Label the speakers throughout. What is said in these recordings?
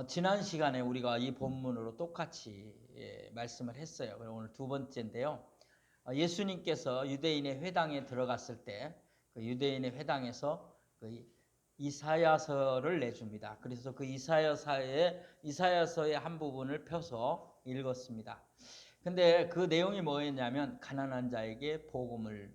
Speaker 1: 지난 시간에 우리가 이 본문으로 똑같이 말씀을 했어요. 그럼 오늘 두 번째인데요. 예수님께서 유대인의 회당에 들어갔을 때 그 유대인의 회당에서 그 이사야서를 내줍니다. 그래서 그 이사야서의 한 부분을 펴서 읽었습니다. 근데 그 내용이 뭐였냐면 가난한 자에게 복음을,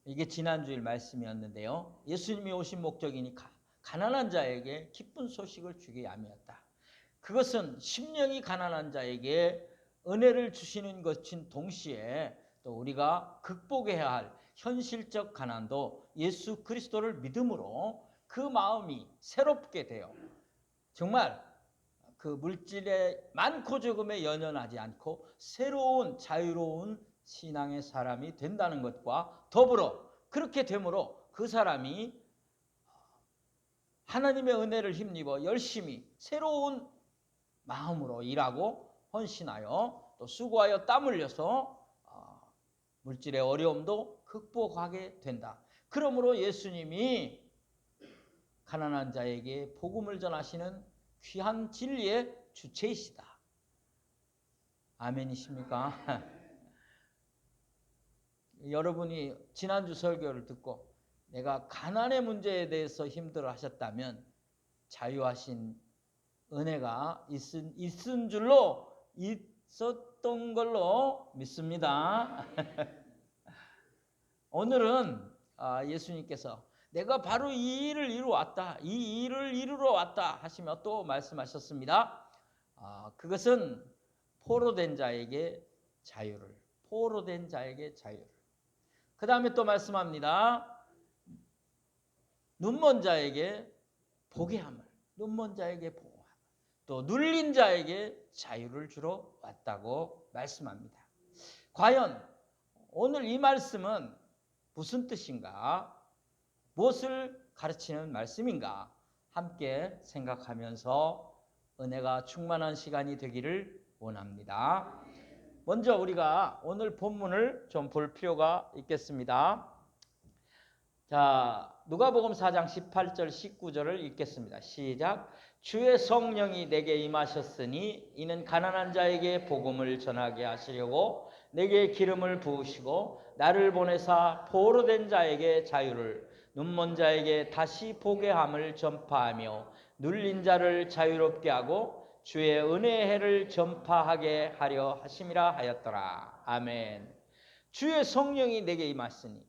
Speaker 1: 이게 지난주일 말씀이었는데요. 예수님이 오신 목적이니 가난한 자에게 기쁜 소식을 주기 위함이었다. 그것은 심령이 가난한 자에게 은혜를 주시는 것인 동시에 또 우리가 극복해야 할 현실적 가난도 예수 그리스도를 믿음으로 그 마음이 새롭게 돼요. 정말 그 물질에 많고 적음에 연연하지 않고 새로운 자유로운 신앙의 사람이 된다는 것과 더불어 그렇게 되므로 그 사람이 하나님의 은혜를 힘입어 열심히 새로운 마음으로 일하고 헌신하여 또 수고하여 땀 흘려서 물질의 어려움도 극복하게 된다. 그러므로 예수님이 가난한 자에게 복음을 전하시는 귀한 진리의 주체이시다. 아멘이십니까? 여러분이 지난주 설교를 듣고 내가 가난의 문제에 대해서 힘들어 하셨다면 자유하신 은혜가 있은 줄로 있었던 걸로 믿습니다. 오늘은 예수님께서 내가 바로 이 일을 이루러 왔다 하시며 또 말씀하셨습니다. 그것은 포로된 자에게 자유를, 그 다음에 또 말씀합니다. 눈먼 자에게 보게 함을, 또 눌린 자에게 자유를 주러 왔다고 말씀합니다. 과연 오늘 이 말씀은 무슨 뜻인가? 무엇을 가르치는 말씀인가? 함께 생각하면서 은혜가 충만한 시간이 되기를 원합니다. 먼저 우리가 오늘 본문을 좀 볼 필요가 있겠습니다. 자, 누가복음 4장 18절 19절을 읽겠습니다. 시작. 주의 성령이 내게 임하셨으니 이는 가난한 자에게 복음을 전하게 하시려고 내게 기름을 부으시고 나를 보내사 포로된 자에게 자유를, 눈먼 자에게 다시 보게 함을 전파하며 눌린 자를 자유롭게 하고 주의 은혜의 해를 전파하게 하려 하심이라 하였더라. 아멘. 주의 성령이 내게 임하시니,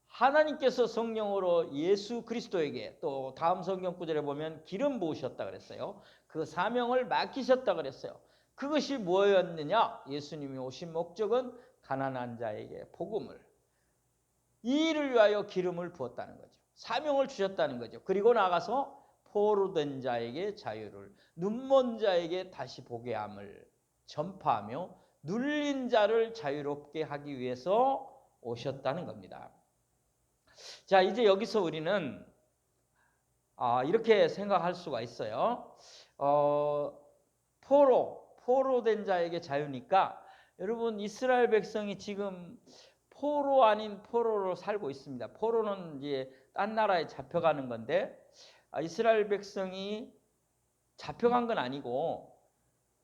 Speaker 1: 하나님께서 성령으로 예수 그리스도에게, 또 다음 성경 구절에 보면 기름 부으셨다 그랬어요. 그 사명을 맡기셨다 그랬어요. 그것이 뭐였느냐? 예수님이 오신 목적은 가난한 자에게 복음을, 이 일을 위하여 기름을 부었다는 거죠. 사명을 주셨다는 거죠. 그리고 나가서 포로된 자에게 자유를, 눈먼 자에게 다시 보게 함을 전파하며 눌린 자를 자유롭게 하기 위해서 오셨다는 겁니다. 자, 이제 여기서 우리는 이렇게 생각할 수가 있어요. 포로된 자에게 자유니까, 여러분 이스라엘 백성이 지금 포로 아닌 포로로 살고 있습니다. 포로는 이제 딴 나라에 잡혀가는 건데, 이스라엘 백성이 잡혀간 건 아니고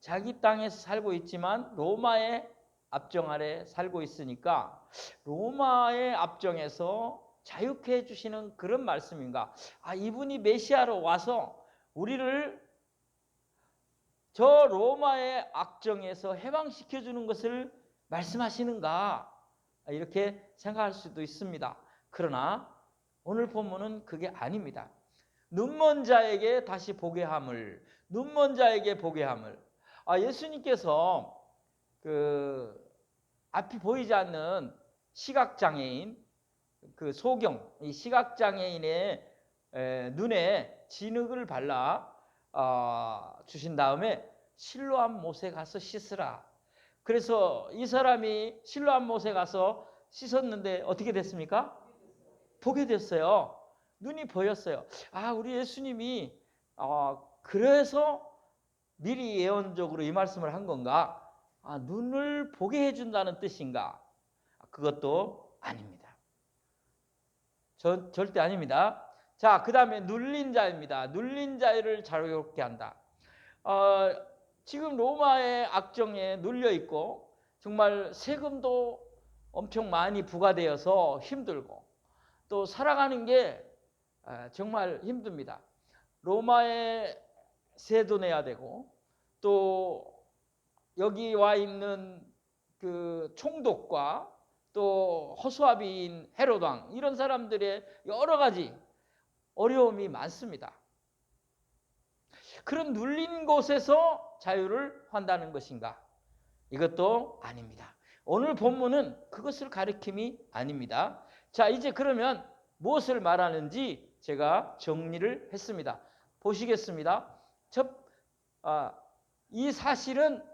Speaker 1: 자기 땅에서 살고 있지만 로마의 압정 아래 살고 있으니까 로마의 압정에서 자유케 해주시는 그런 말씀인가? 이분이 메시아로 와서 우리를 저 로마의 악정에서 해방시켜주는 것을 말씀하시는가? 이렇게 생각할 수도 있습니다. 그러나 오늘 본문은 그게 아닙니다. 눈먼 자에게 다시 보게 함을, 예수님께서 그 앞이 보이지 않는 시각장애인, 그 소경, 이 시각장애인의 눈에 진흙을 발라 주신 다음에 실로암 못에 가서 씻으라. 그래서 이 사람이 실로암 못에 가서 씻었는데 어떻게 됐습니까? 보게 됐어요. 눈이 보였어요. 우리 예수님이 그래서 미리 예언적으로 이 말씀을 한 건가? 눈을 보게 해준다는 뜻인가? 그것도 아닙니다. 절대 아닙니다. 자, 그 다음에 눌린 자입니다. 눌린 자를 자유롭게 한다. 어, 지금 로마의 악정에 눌려 있고 정말 세금도 엄청 많이 부과되어서 힘들고 또 살아가는 게 정말 힘듭니다. 로마에 세도 내야 되고 또 여기 와 있는 그 총독과 또 허수아비인 헤롯 왕 이런 사람들의 여러 가지 어려움이 많습니다. 그런 눌린 곳에서 자유를 한다는 것인가? 이것도 아닙니다. 오늘 본문은 그것을 가리킴이 아닙니다. 자, 이제 그러면 무엇을 말하는지 제가 정리를 했습니다. 보시겠습니다. 이 사실은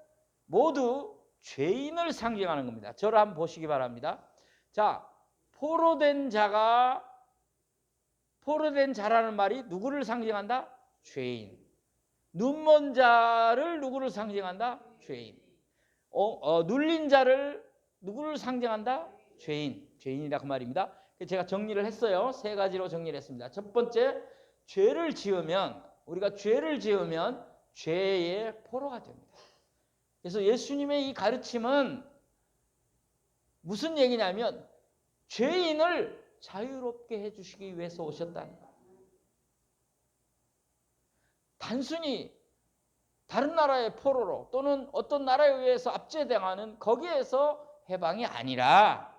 Speaker 1: 모두 죄인을 상징하는 겁니다. 저를 한번 보시기 바랍니다. 자, 포로된 자라는 말이 누구를 상징한다? 죄인. 눈먼 자를 누구를 상징한다? 죄인. 눌린 자를 누구를 상징한다? 죄인. 죄인이라 그 말입니다. 제가 정리를 했어요. 세 가지로 정리를 했습니다. 첫 번째, 우리가 죄를 지으면 죄의 포로가 됩니다. 그래서 예수님의 이 가르침은 무슨 얘기냐면 죄인을 자유롭게 해주시기 위해서 오셨다는 거예요. 단순히 다른 나라의 포로로 또는 어떤 나라에 의해서 압제당하는 거기에서 해방이 아니라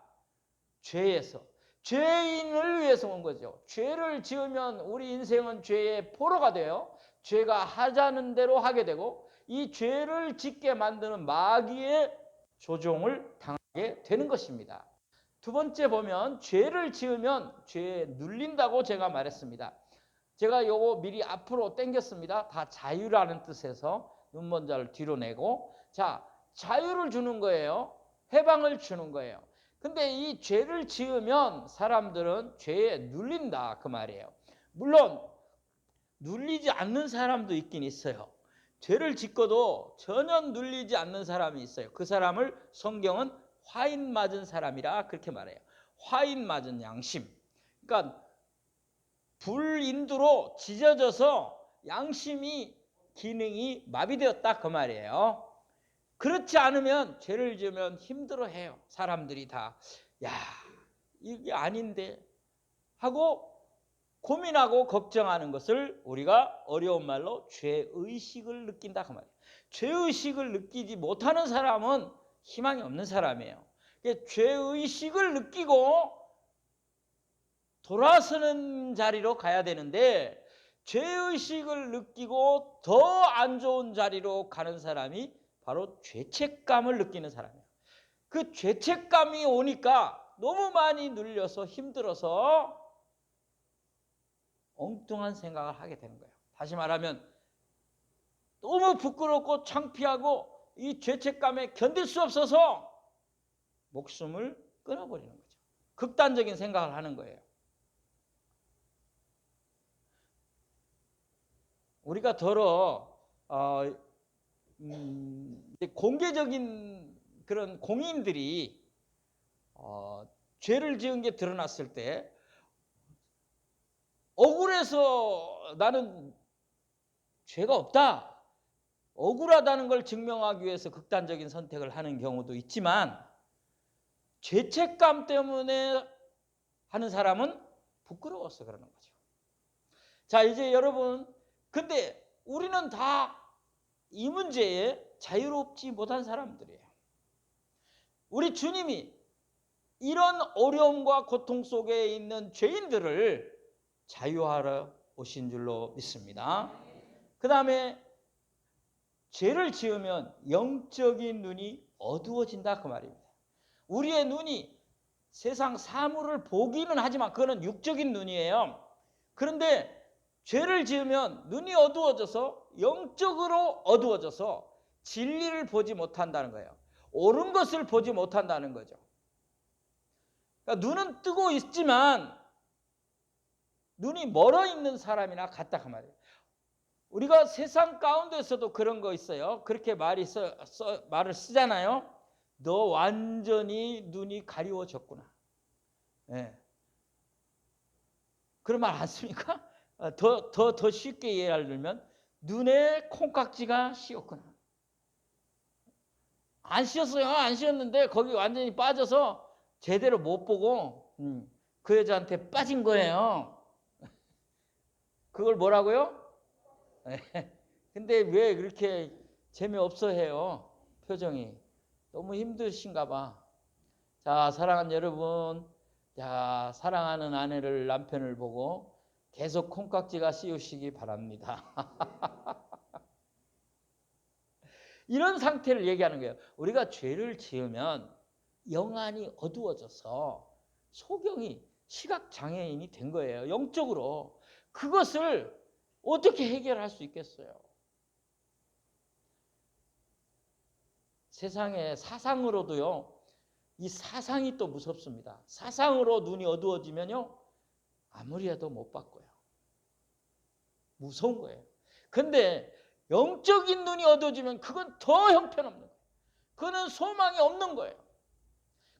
Speaker 1: 죄에서 죄인을 위해서 온 거죠. 죄를 지으면 우리 인생은 죄의 포로가 돼요. 죄가 하자는 대로 하게 되고 이 죄를 짓게 만드는 마귀의 조종을 당하게 되는 것입니다. 두 번째 보면 죄를 지으면 죄에 눌린다고 제가 말했습니다. 제가 요거 미리 앞으로 당겼습니다. 다 자유라는 뜻에서 눈먼 자를 뒤로 내고 자, 자유를 주는 거예요. 해방을 주는 거예요. 근데 이 죄를 지으면 사람들은 죄에 눌린다 그 말이에요. 물론 눌리지 않는 사람도 있긴 있어요. 죄를 짓고도 전혀 눌리지 않는 사람이 있어요. 그 사람을 성경은 화인 맞은 사람이라 그렇게 말해요. 화인 맞은 양심. 그러니까 불인두로 지져져서 양심이 기능이 마비되었다 그 말이에요. 그렇지 않으면 죄를 지으면 힘들어해요. 사람들이 다 야 이게 아닌데 하고 고민하고 걱정하는 것을 우리가 어려운 말로 죄의식을 느낀다 그 말이에요. 죄의식을 느끼지 못하는 사람은 희망이 없는 사람이에요. 죄의식을 느끼고 돌아서는 자리로 가야 되는데 죄의식을 느끼고 더 안 좋은 자리로 가는 사람이 바로 죄책감을 느끼는 사람이에요. 그 죄책감이 오니까 너무 많이 눌려서 힘들어서 엉뚱한 생각을 하게 되는 거예요. 다시 말하면 너무 부끄럽고 창피하고 이 죄책감에 견딜 수 없어서 목숨을 끊어버리는 거죠. 극단적인 생각을 하는 거예요. 우리가 공개적인 그런 공인들이 죄를 지은 게 드러났을 때 억울해서 나는 죄가 없다. 억울하다는 걸 증명하기 위해서 극단적인 선택을 하는 경우도 있지만 죄책감 때문에 하는 사람은 부끄러워서 그러는 거죠. 자, 이제 여러분, 근데 우리는 다 이 문제에 자유롭지 못한 사람들이에요. 우리 주님이 이런 어려움과 고통 속에 있는 죄인들을 자유하러 오신 줄로 믿습니다. 그 다음에 죄를 지으면 영적인 눈이 어두워진다 그 말입니다. 우리의 눈이 세상 사물을 보기는 하지만 그거는 육적인 눈이에요. 그런데 죄를 지으면 눈이 어두워져서 영적으로 어두워져서 진리를 보지 못한다는 거예요. 옳은 것을 보지 못한다는 거죠. 그러니까 눈은 뜨고 있지만 눈이 멀어 있는 사람이나 같다 그 말이에요. 우리가 세상 가운데서도 그런 거 있어요. 그렇게 말을 쓰잖아요. 너 완전히 눈이 가리워졌구나. 네. 그런 말 안 씁니까? 더 쉽게 예를 들면 눈에 콩깍지가 씌었구나. 안 씌었어요. 안 씌었는데 거기 완전히 빠져서 제대로 못 보고 그 여자한테 빠진 거예요. 그걸 뭐라고요? 근데 왜 그렇게 재미없어 해요? 표정이. 너무 힘드신가 봐. 자, 사랑하는 여러분. 자, 사랑하는 아내를, 남편을 보고 계속 콩깍지가 씌우시기 바랍니다. 이런 상태를 얘기하는 거예요. 우리가 죄를 지으면 영안이 어두워져서 소경이 시각장애인이 된 거예요. 영적으로. 그것을 어떻게 해결할 수 있겠어요? 세상에 사상으로도요. 이 사상이 또 무섭습니다. 사상으로 눈이 어두워지면요. 아무리 해도 못 바꿔요. 무서운 거예요. 근데 영적인 눈이 어두워지면 그건 더 형편없는 거예요. 그거는 소망이 없는 거예요.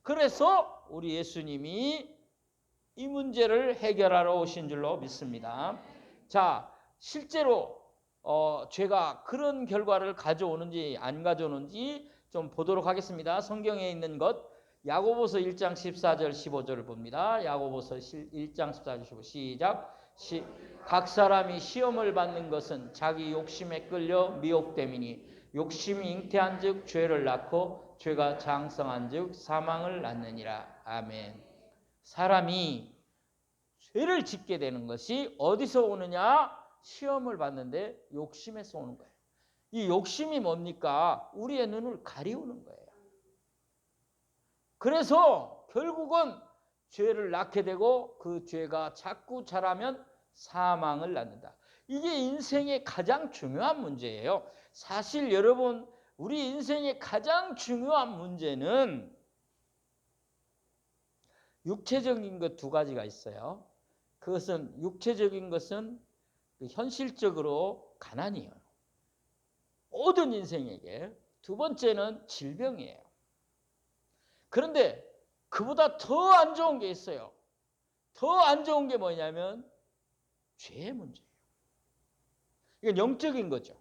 Speaker 1: 그래서 우리 예수님이 이 문제를 해결하러 오신 줄로 믿습니다. 자, 실제로 죄가 그런 결과를 가져오는지 안 가져오는지 좀 보도록 하겠습니다. 성경에 있는 것 야고보서 1장 14절 15절을 봅니다. 야고보서 1장 14절 15 시작. 각 사람이 시험을 받는 것은 자기 욕심에 끌려 미혹됨이니 욕심이 잉태한 즉 죄를 낳고 죄가 장성한 즉 사망을 낳느니라. 아멘. 사람이 죄를 짓게 되는 것이 어디서 오느냐? 시험을 받는데 욕심에서 오는 거예요. 이 욕심이 뭡니까? 우리의 눈을 가리우는 거예요. 그래서 결국은 죄를 낳게 되고 그 죄가 자꾸 자라면 사망을 낳는다. 이게 인생의 가장 중요한 문제예요. 사실 여러분, 우리 인생의 가장 중요한 문제는 육체적인 것 두 가지가 있어요. 그것은 육체적인 것은 현실적으로 가난이에요. 모든 인생에게. 두 번째는 질병이에요. 그런데 그보다 더 안 좋은 게 있어요. 더 안 좋은 게 뭐냐면 죄의 문제예요. 이건 영적인 거죠.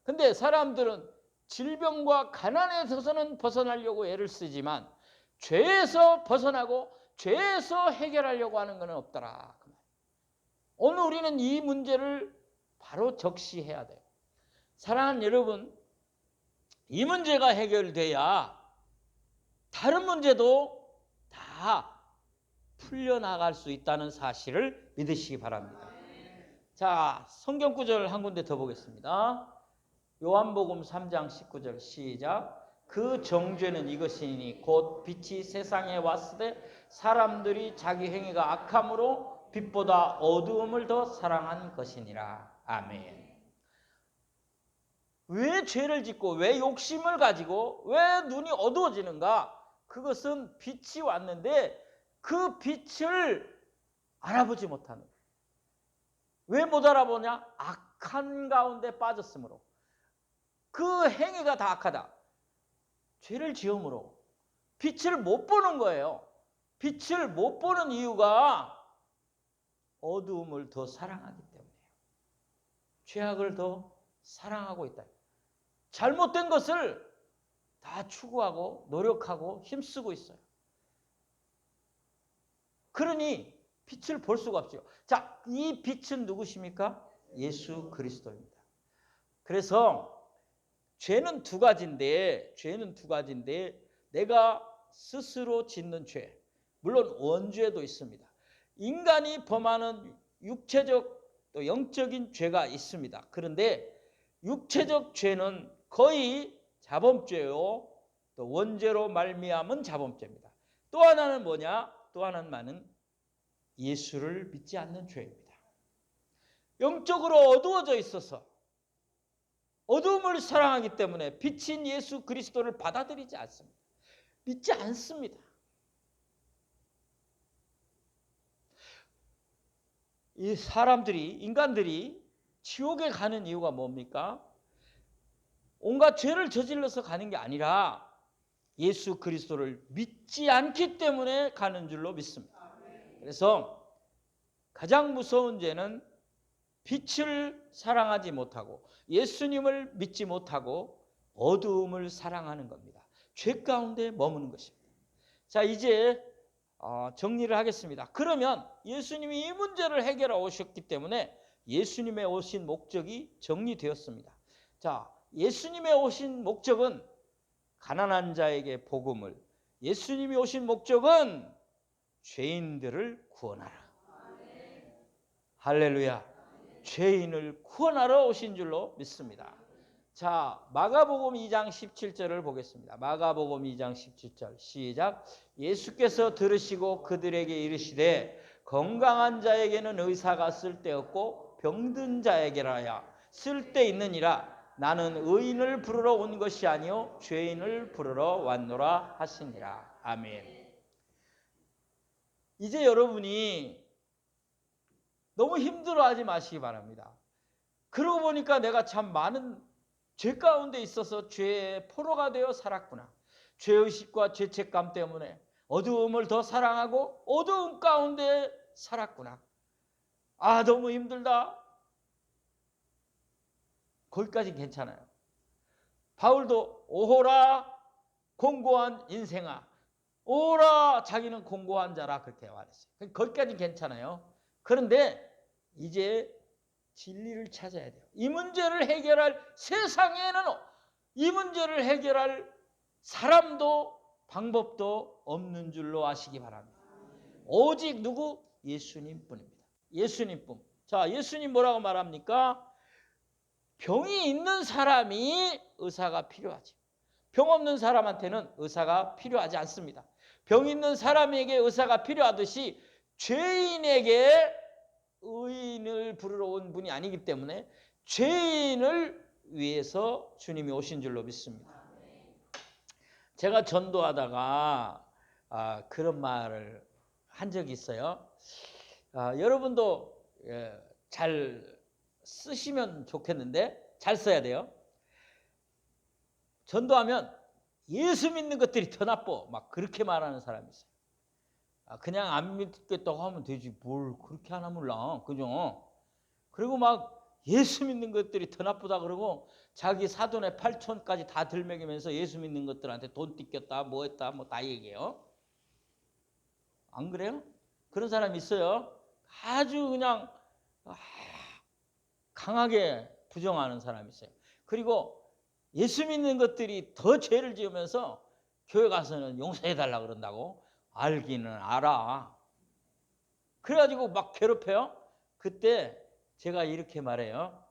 Speaker 1: 근데 사람들은 질병과 가난에서는 벗어나려고 애를 쓰지만 죄에서 벗어나고 죄에서 해결하려고 하는 것은 없더라. 오늘 우리는 이 문제를 바로 적시해야 돼요. 사랑하는 여러분, 이 문제가 해결돼야 다른 문제도 다 풀려나갈 수 있다는 사실을 믿으시기 바랍니다. 자, 성경 구절 한 군데 더 보겠습니다. 요한복음 3장 19절 시작. 그 정죄는 이것이니 곧 빛이 세상에 왔을 때 사람들이 자기 행위가 악함으로 빛보다 어두움을 더 사랑한 것이니라. 아멘. 왜 죄를 짓고 왜 욕심을 가지고 왜 눈이 어두워지는가? 그것은 빛이 왔는데 그 빛을 알아보지 못하는 거예요. 왜 못 알아보냐? 악한 가운데 빠졌으므로. 그 행위가 다 악하다. 죄를 지음으로 빛을 못 보는 거예요. 빛을 못 보는 이유가 어두움을 더 사랑하기 때문이에요. 죄악을 더 사랑하고 있다. 잘못된 것을 다 추구하고 노력하고 힘쓰고 있어요. 그러니 빛을 볼 수가 없죠. 자, 이 빛은 누구십니까? 예수 그리스도입니다. 그래서 죄는 두 가지인데 내가 스스로 짓는 죄, 물론 원죄도 있습니다. 인간이 범하는 육체적 또 영적인 죄가 있습니다. 그런데 육체적 죄는 거의 자범죄요. 또 원죄로 말미암은 자범죄입니다. 또 하나는 뭐냐? 또 하나는 예수를 믿지 않는 죄입니다. 영적으로 어두워져 있어서 어두움을 사랑하기 때문에 빛인 예수 그리스도를 받아들이지 않습니다. 믿지 않습니다. 이 인간들이 지옥에 가는 이유가 뭡니까? 온갖 죄를 저질러서 가는 게 아니라 예수 그리스도를 믿지 않기 때문에 가는 줄로 믿습니다. 그래서 가장 무서운 죄는 빛을 사랑하지 못하고 예수님을 믿지 못하고 어두움을 사랑하는 겁니다. 죄 가운데 머무는 것입니다. 자, 이제 정리를 하겠습니다. 그러면 예수님이 이 문제를 해결하러 오셨기 때문에 예수님의 오신 목적이 정리되었습니다. 자, 예수님의 오신 목적은 가난한 자에게 복음을, 예수님이 오신 목적은 죄인들을 구원하라. 할렐루야. 죄인을 구원하러 오신 줄로 믿습니다. 자, 마가복음 2장 17절을 보겠습니다. 마가복음 2장 17절 시작. 예수께서 들으시고 그들에게 이르시되 건강한 자에게는 의사가 쓸데없고 병든 자에게라야 쓸데있느니라. 나는 의인을 부르러 온 것이 아니요 죄인을 부르러 왔노라 하시니라. 아멘. 이제 여러분이 너무 힘들어하지 마시기 바랍니다. 그러고 보니까 내가 참 많은 죄 가운데 있어서 죄의 포로가 되어 살았구나. 죄의식과 죄책감 때문에 어두움을 더 사랑하고 어두움 가운데 살았구나. 아, 너무 힘들다. 거기까지 괜찮아요. 바울도 오호라 공고한 인생아, 오라 자기는 공고한 자라 그렇게 말했어요. 거기까지 괜찮아요. 그런데 이제 진리를 찾아야 돼요. 이 문제를 해결할 세상에는 이 문제를 해결할 사람도 방법도 없는 줄로 아시기 바랍니다. 오직 누구? 예수님뿐입니다. 예수님뿐. 자, 예수님 뭐라고 말합니까? 병이 있는 사람이 의사가 필요하지. 병 없는 사람한테는 의사가 필요하지 않습니다. 병 있는 사람에게 의사가 필요하듯이 죄인에게 의인을 부르러 온 분이 아니기 때문에 죄인을 위해서 주님이 오신 줄로 믿습니다. 제가 전도하다가 그런 말을 한 적이 있어요. 여러분도 잘 쓰시면 좋겠는데 잘 써야 돼요. 전도하면 예수 믿는 것들이 더 나빠 막 그렇게 말하는 사람이 있어요. 그냥 안 믿겠다고 하면 되지 뭘 그렇게 하나 몰라. 그죠? 그리고 막 예수 믿는 것들이 더 나쁘다 그러고 자기 사돈의 8촌까지 다 들먹이면서 예수 믿는 것들한테 돈 뜯겼다 뭐 했다 뭐 다 얘기해요. 안 그래요? 그런 사람이 있어요. 아주 그냥 강하게 부정하는 사람이 있어요. 그리고 예수 믿는 것들이 더 죄를 지으면서 교회 가서는 용서해달라 그런다고. 알기는 알아. 그래가지고 막 괴롭혀요. 그때 제가 이렇게 말해요.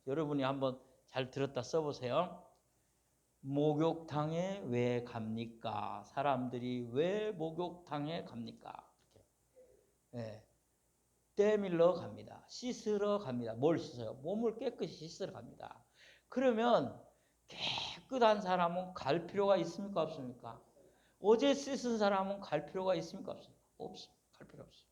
Speaker 1: 여러분이 한번 잘 들었다 써보세요. 목욕탕에 왜 갑니까? 사람들이 왜 목욕탕에 갑니까? 네. 때 밀러 갑니다. 씻으러 갑니다. 뭘 씻어요? 몸을 깨끗이 씻으러 갑니다. 그러면 깨끗한 사람은 갈 필요가 있습니까? 없습니까? 어제 씻은 사람은 갈 필요가 있습니까? 없습니까? 없습니다. 갈 필요 없어요.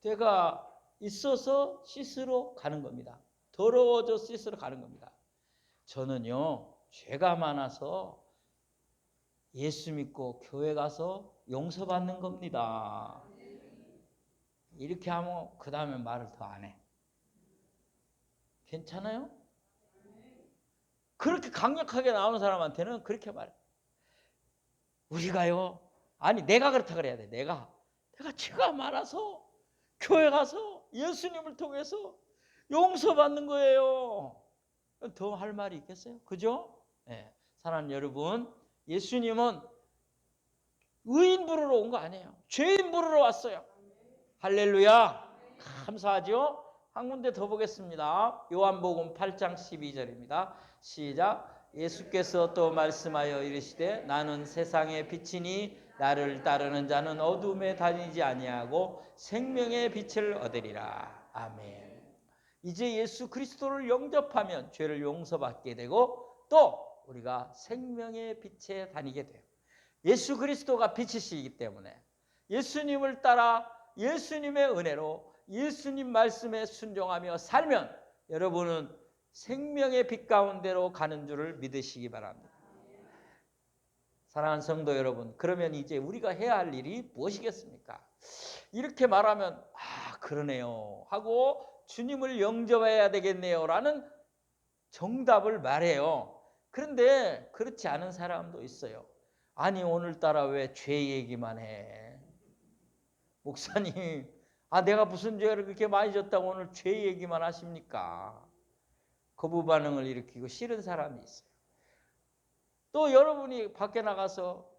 Speaker 1: 때가 있어서 씻으러 가는 겁니다. 더러워져 씻으러 가는 겁니다. 저는요, 죄가 많아서 예수 믿고 교회 가서 용서받는 겁니다. 이렇게 하면 그 다음에 말을 더 안 해. 괜찮아요? 그렇게 강력하게 나오는 사람한테는 그렇게 말해. 우리가요, 아니 내가 그렇다 그래야 돼. 내가 죄가 많아서 교회 가서 예수님을 통해서 용서받는 거예요. 더 할 말이 있겠어요? 그죠? 네. 사랑하는 여러분, 예수님은 의인 부르러 온 거 아니에요. 죄인 부르러 왔어요. 할렐루야. 감사하죠? 한 군데 더 보겠습니다. 요한복음 8장 12절입니다. 시작. 예수께서 또 말씀하여 이르시되 나는 세상의 빛이니 나를 따르는 자는 어둠에 다니지 아니하고 생명의 빛을 얻으리라. 아멘. 이제 예수 그리스도를 영접하면 죄를 용서받게 되고 또 우리가 생명의 빛에 다니게 돼요. 예수 그리스도가 빛이시기 때문에 예수님을 따라 예수님의 은혜로 예수님 말씀에 순종하며 살면 여러분은 생명의 빛 가운데로 가는 줄을 믿으시기 바랍니다. 사랑하는 성도 여러분, 그러면 이제 우리가 해야 할 일이 무엇이겠습니까? 이렇게 말하면 그러네요 하고 주님을 영접해야 되겠네요 라는 정답을 말해요. 그런데 그렇지 않은 사람도 있어요. 아니 오늘따라 왜 죄 얘기만 해? 목사님, 내가 무슨 죄를 그렇게 많이 졌다고 오늘 죄 얘기만 하십니까? 거부 반응을 일으키고 싫은 사람이 있어요. 또 여러분이 밖에 나가서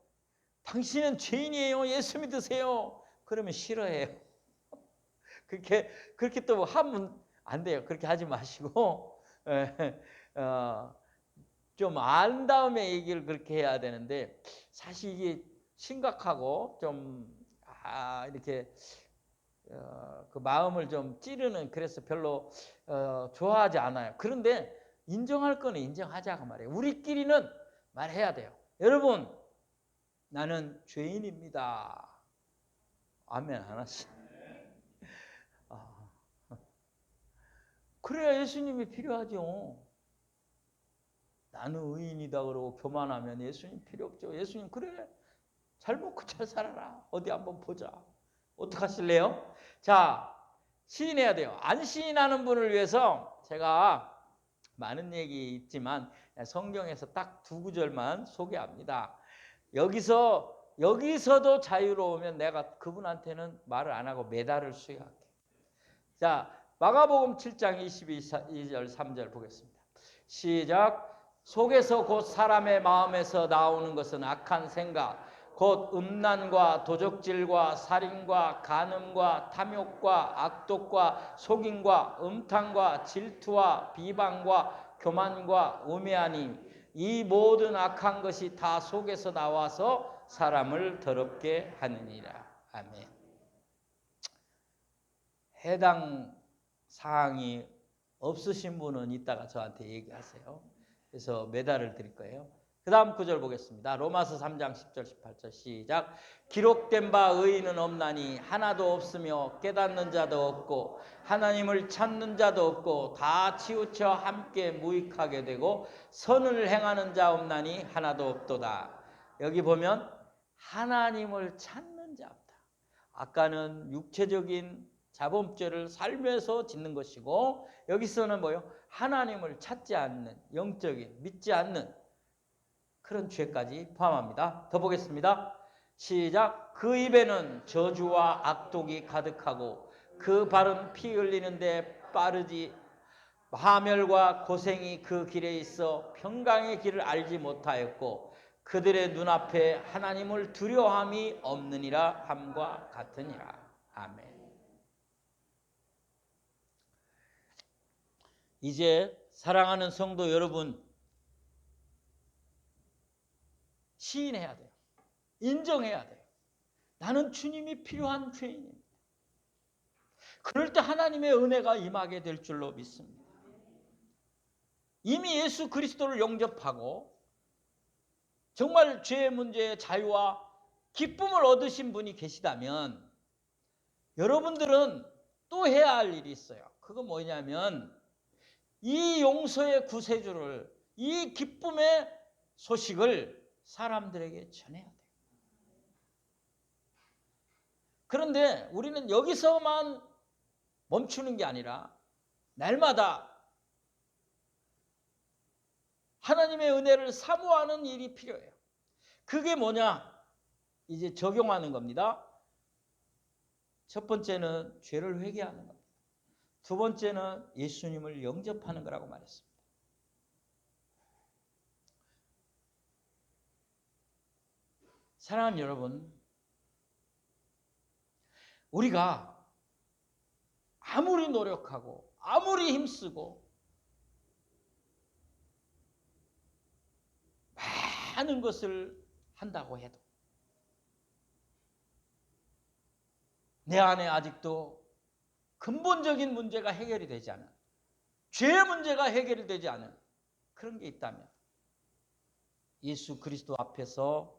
Speaker 1: 당신은 죄인이에요. 예수 믿으세요. 그러면 싫어해요. 그렇게 또 하면 안 돼요. 그렇게 하지 마시고 좀 안 다음에 얘기를 그렇게 해야 되는데 사실 이게 심각하고 좀 이렇게 그 마음을 좀 찌르는 그래서 별로 좋아하지 않아요. 그런데 인정할 거는 인정하자고 말이에요. 우리끼리는 말해야 돼요. 여러분, 나는 죄인입니다. 아멘 안 하시? 그래야 예수님이 필요하죠. 나는 의인이다 그러고 교만하면 예수님 필요 없죠. 예수님 그래 잘 먹고 잘 살아라. 어디 한번 보자. 어떡하실래요? 자, 시인해야 돼요. 안 시인하는 분을 위해서 제가 많은 얘기 있지만 성경에서 딱 2구절만 소개합니다. 여기서도 자유로우면 내가 그분한테는 말을 안 하고 메달을 수여할게요. 자, 마가복음 7장 22절 3절 보겠습니다. 시작. 속에서 곧 사람의 마음에서 나오는 것은 악한 생각, 곧 음란과 도적질과 살인과 간음과 탐욕과 악독과 속임과 음탕과 질투와 비방과 교만과 우매하니 이 모든 악한 것이 다 속에서 나와서 사람을 더럽게 하느니라. 아멘. 해당 사항이 없으신 분은 이따가 저한테 얘기하세요. 그래서 메달을 드릴 거예요. 그 다음 구절 보겠습니다. 로마서 3장 10절 18절 시작. 기록된 바 의인은 없나니 하나도 없으며 깨닫는 자도 없고 하나님을 찾는 자도 없고 다 치우쳐 함께 무익하게 되고 선을 행하는 자 없나니 하나도 없도다. 여기 보면 하나님을 찾는 자 없다. 아까는 육체적인 자범죄를 살면서 짓는 것이고 여기서는 뭐요? 하나님을 찾지 않는 영적인 믿지 않는 그런 죄까지 포함합니다. 더 보겠습니다. 시작. 그 입에는 저주와 악독이 가득하고 그 발은 피 흘리는데 빠르지 파멸과 고생이 그 길에 있어 평강의 길을 알지 못하였고 그들의 눈앞에 하나님을 두려워함이 없느니라 함과 같으니라. 아멘. 이제 사랑하는 성도 여러분, 시인해야 돼요. 인정해야 돼요. 나는 주님이 필요한 죄인입니다. 그럴 때 하나님의 은혜가 임하게 될 줄로 믿습니다. 이미 예수 그리스도를 영접하고 정말 죄의 문제의 자유와 기쁨을 얻으신 분이 계시다면 여러분들은 또 해야 할 일이 있어요. 그거 뭐냐면 이 용서의 구세주를, 이 기쁨의 소식을 사람들에게 전해야 돼요. 그런데 우리는 여기서만 멈추는 게 아니라 날마다 하나님의 은혜를 사모하는 일이 필요해요. 그게 뭐냐? 이제 적용하는 겁니다. 첫 번째는 죄를 회개하는 겁니다. 두 번째는 예수님을 영접하는 거라고 말했습니다. 사랑하는 여러분, 우리가 아무리 노력하고 아무리 힘쓰고 많은 것을 한다고 해도 내 안에 아직도 근본적인 문제가 해결이 되지 않은, 죄의 문제가 해결이 되지 않은 그런 게 있다면 예수 그리스도 앞에서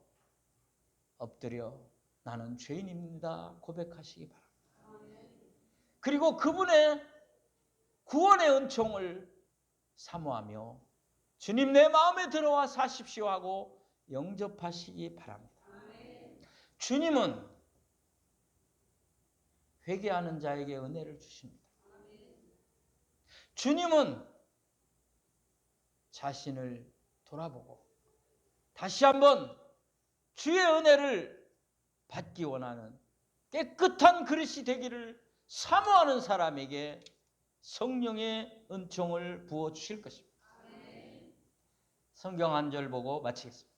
Speaker 1: 엎드려 나는 죄인입니다 고백하시기 바랍니다. 그리고 그분의 구원의 은총을 사모하며 주님 내 마음에 들어와 사십시오 하고 영접하시기 바랍니다. 주님은 회개하는 자에게 은혜를 주십니다. 주님은 자신을 돌아보고 다시 한번 주의 은혜를 받기 원하는 깨끗한 그릇이 되기를 사모하는 사람에게 성령의 은총을 부어주실 것입니다. 성경 한 절 보고 마치겠습니다.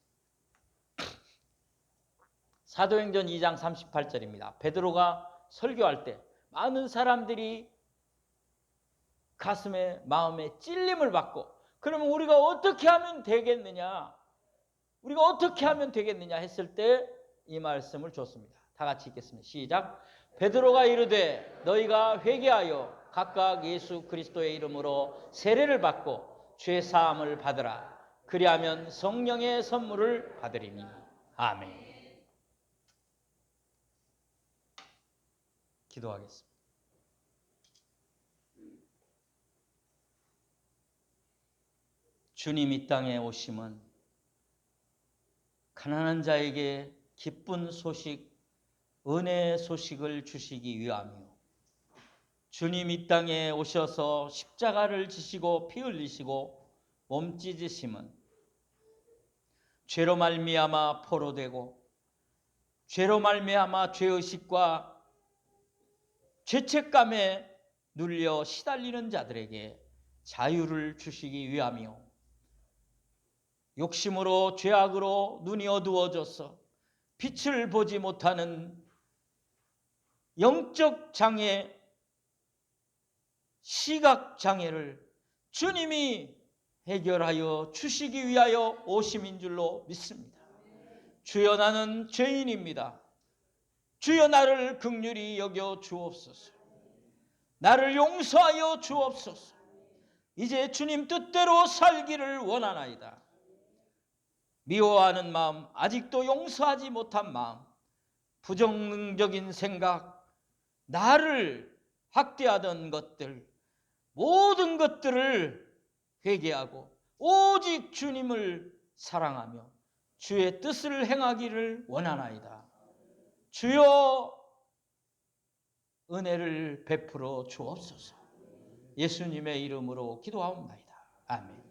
Speaker 1: 사도행전 2장 38절입니다. 베드로가 설교할 때 많은 사람들이 가슴에 마음에 찔림을 받고 그러면 우리가 어떻게 하면 되겠느냐? 우리가 어떻게 하면 되겠느냐 했을 때 이 말씀을 줬습니다. 다 같이 읽겠습니다. 시작. 베드로가 이르되 너희가 회개하여 각각 예수 그리스도의 이름으로 세례를 받고 죄 사함을 받으라. 그리하면 성령의 선물을 받으리니. 아멘. 기도하겠습니다. 주님 이 땅에 오심은 가난한 자에게 기쁜 소식, 은혜의 소식을 주시기 위함이요. 주님 이 땅에 오셔서 십자가를 지시고 피 흘리시고 몸 찢으심은 죄로 말미암아 포로되고 죄로 말미암아 죄의식과 죄책감에 눌려 시달리는 자들에게 자유를 주시기 위함이요. 욕심으로 죄악으로 눈이 어두워져서 빛을 보지 못하는 영적 장애, 시각 장애를 주님이 해결하여 주시기 위하여 오심인 줄로 믿습니다. 주여 나는 죄인입니다. 주여 나를 긍휼히 여겨 주옵소서. 나를 용서하여 주옵소서. 이제 주님 뜻대로 살기를 원하나이다. 미워하는 마음, 아직도 용서하지 못한 마음, 부정적인 생각, 나를 학대하던 것들, 모든 것들을 회개하고 오직 주님을 사랑하며 주의 뜻을 행하기를 원하나이다. 주여 은혜를 베풀어 주옵소서. 예수님의 이름으로 기도하옵나이다. 아멘.